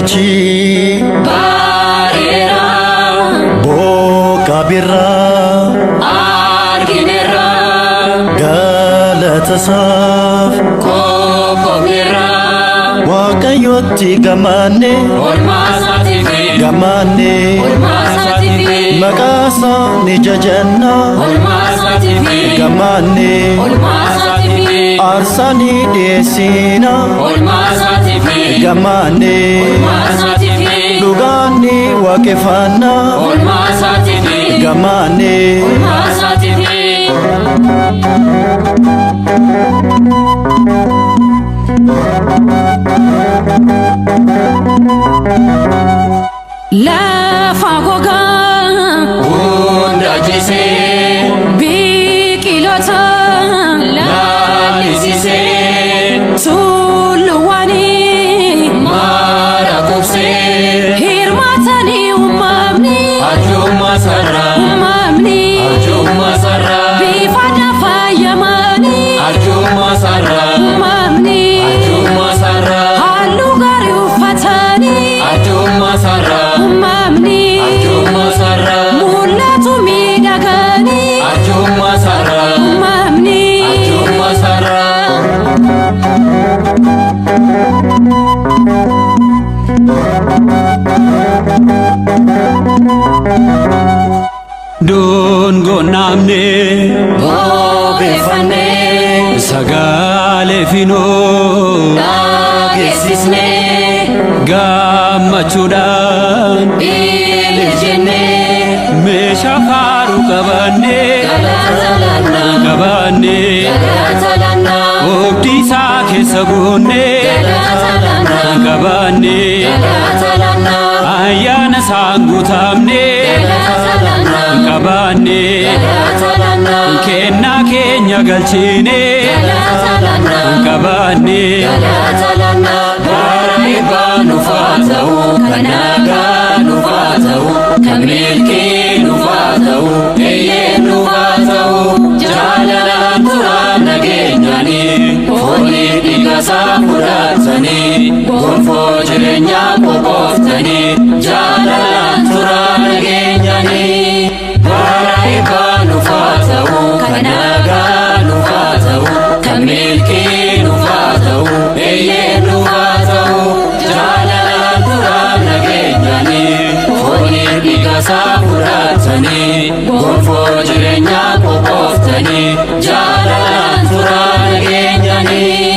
Guddichi Bareera booqa birraa argineerra galatasaaf qoqqoomneerra Waaqayyotti gammaanne oolmaa isaatiif maqaa isaa ni jajanna oolmaa isaatiif gammaanne oolmaa isaatiif aarsaa ni dhiyeessina oolmaa isaatiif gammaanne oolmaa isaatiif dhugaan ni waaqeffanna oolmaa isaatiif gammaanne oolmaa isaatiif Lafa gogaa hunda jisee biqiloota lalisisee tulluuwwanii mara kubsee hirmaatanii arjummaa sarraa bifa faayamanii arjummaa sarraa halluu gaarii uffatanii arjummaa sarraa mul'atu miidhaganii arjummaa sarraa Dungo namne bobeeffannee sagale fino dhageessisnee gammachuudhaan ililchennee meeshaa faaruu qabanne oobdii isaa keessa buunee qabanne ayyaana isaan guutamne qabanne kennaa keenya galchine qabanne bara eebbaa nuuf haa ta'u kan nagaa nuuf haa ta'u kan milkii nuuf haa ta'u eeyyee nuuf haa ta'u jaalalaan turaa nageenyaanii foonii dhiiga isaa fudhatanii gonfoo jireenyaa qoqooftanii jaalalaan turaa nageenyaanii bara eebbaa nuuf haa ta'u kan nagaa nuuf haa ta'u kan milkii nuuf haa ta'u eeyyee nuuf haa ta'u jaalalaan turaa nageenyaanii foonii dhiiga isaa fudhatanii gonfoo jireenyaa qoqooftanii jaalalaan turaa nageenyaanii.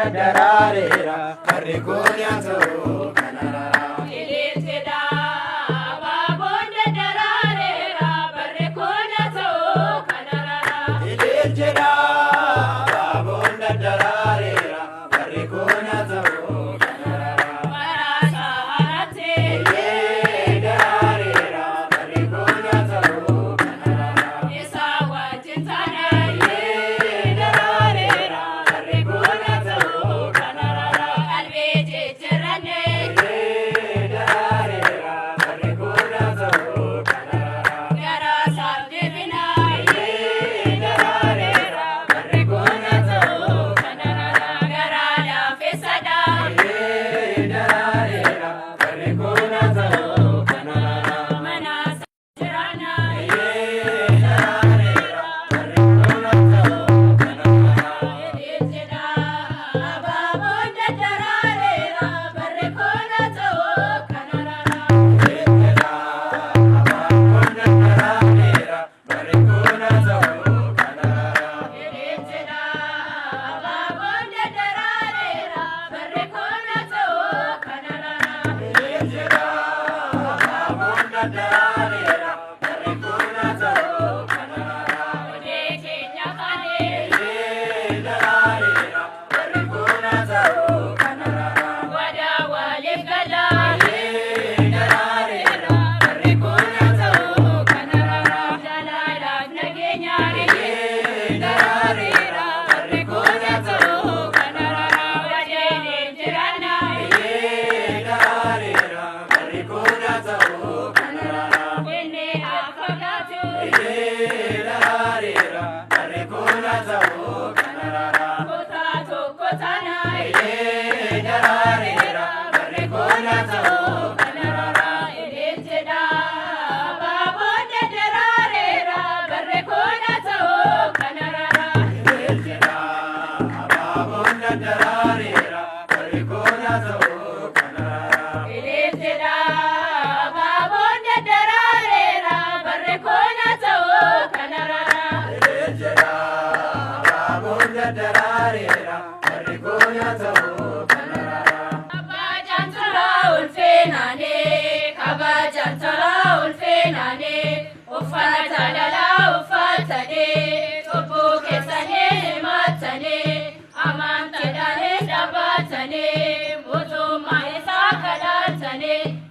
Dararera, Carriconia, Canara.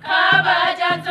Kabajan